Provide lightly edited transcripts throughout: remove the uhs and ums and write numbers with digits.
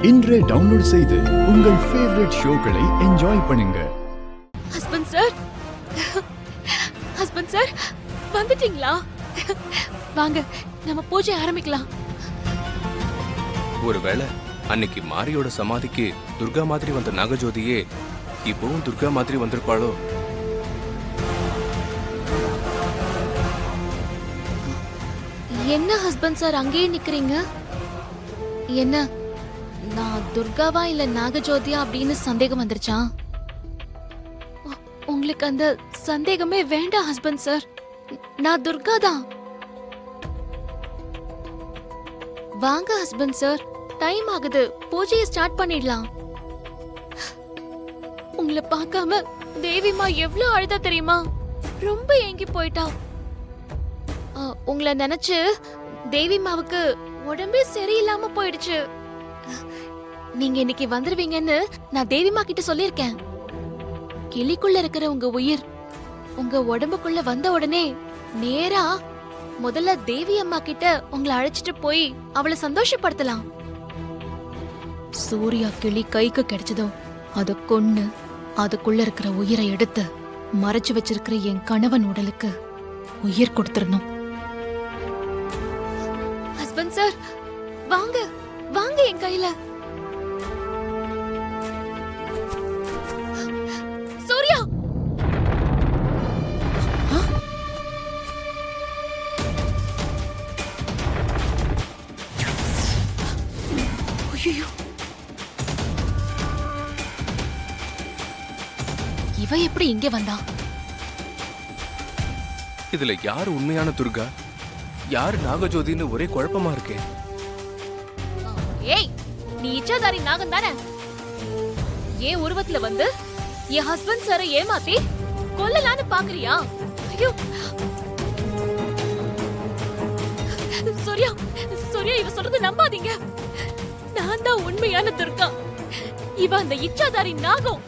இன்றே டவுன்லோட் செய்து உங்கள் ஃபேவரட் ஷோக்களை என்ஜாய் பண்ணுங்க. ஹஸ்பண்ட் சார் வந்துட்டீங்களா? வாங்க நம்ம பூஜை ஆரம்பிக்கலாம். ஒருவேளை அன்னைக்கு மாரியோட சமாதிக்கு துர்கா மாதிரி வந்த நாகஜோதியே இப்பவும் துர்கா மாதிரி வந்திருப்பாளோ? என்ன ஹஸ்பண்ட் சார் அங்கேயே நிக்கிறீங்க? என்ன நான் துர்காவா இல்ல நாகஜோதியா அப்படின்னு சந்தேகம் வந்துருச்சா? உங்களுக்கு அந்த சந்தேகமே வேண்டாம் ஹஸ்பண்ட் சார். நான் துர்கா தான். வாங்க ஹஸ்பண்ட் சார், டைம் ஆகுது, பூஜையை ஸ்டார்ட் பண்ணிடலாம். உங்களை பார்க்காம தேவிமா எவ்வளவு அழுதா தெரியுமா? ரொம்ப ஏங்கி போயிட்டா. உங்களை நினைச்சு தேவிமாவுக்கு உடம்பே சரியில்லாம போயிடுச்சு. நீங்க இன்னைக்கு வந்துருவீங்கன்னு நான் தேவிமா கிட்ட சொல்லிருக்கேன். கிளிக்குள்ள இருக்கிற உங்க உயிர் உங்க உடம்புக்குள்ள வந்த உடனே நேரா முதல்ல தேவி அம்மா கிட்ட உங்களை அழைச்சிட்டு போய் அவளை சந்தோஷப்படுத்தலாம். சூர்யா கிளி கைக்கு கிடைச்சதோ அத கொன்னு அதுக்குள்ள இருக்கிற உயிரை எடுத்து மறைச்சு வச்சிருக்கிற என் கணவன் உடலுக்கு உயிர் கொடுத்துடணும். ஹஸ்பண்ட் சார் வாங்க வாங்க என் கையில. சூர்யா ஐயோ, இவ எப்படி இங்கே வந்தா? இதுல யாரு உண்மையான துர்கா, யாரு நாகஜோதின்னு ஒரே குழப்பமா இருக்கே. ஏய், நீ இச்சாதாரி நாகம் தானே? ஏன் உருவத்துல வந்து என் ஹஸ்பண்ட் சாரை ஏமாத்தி கொல்லலான்னு பாக்குறியா? ஐயோ சூர்யா, சூர்யா இவ சொல்றது நம்பாதீங்க. நான் தான் உண்மையான துர்கா. இவ அந்த இச்சாதாரி நாகம்.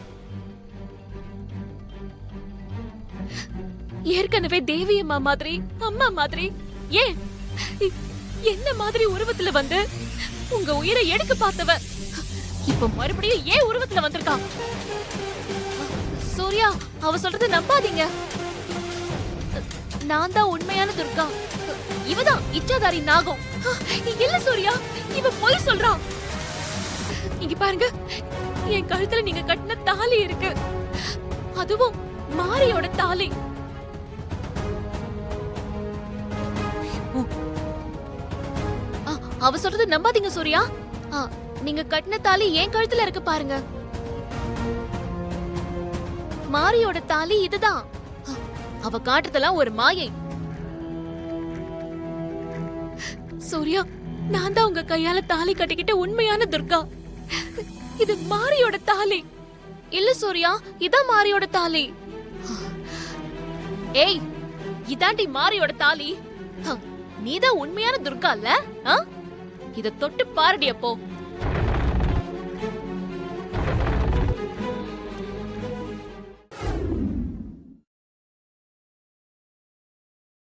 ஏற்கனவே தேவி அம்மா மாதிரி அம்மா மாதிரி ஏன் என்ன மாதிரி உருவத்துல வந்து உங்க உயிரை எடுக்க பார்த்தவ இப்ப மறுபடியும் ஏன் உருவத்துல வந்திருக்கா? சூர்யா அவ சொல்றது நம்பாதீங்க. நான் தான் உண்மையான துர்கா. இவதான் இச்சாதாரி நாகம். இல்ல சூர்யா, இவ பொய் சொல்றா. இங்க பாருங்க, என் கழுத்துல நீங்க கட்டின தாலி இருக்கு. அதுவும் மாரியோட தாலி. அவ சொல்றது நம்பாதீங்க சூர்யா. நீங்க கட்டின தாலி என் கழுத்துல இருக்கு பாருங்க. மாரியோட தாலி இதுதான். அவ காட்டுறதெல்லாம் ஒரு மாயை. சூர்யா, நான் தான் உங்க கையால தாலி கட்டிக்கிட்ட உண்மையான துர்கா. இது மாரியோட தாலி. இல்ல சூர்யா, இதான் மாரியோட தாலி. ஏய், இதாண்டி மாரியோட தாலி. நீதான் உண்மையான துர்கா இல்ல? இத தொட்டு பாருடி அப்போ.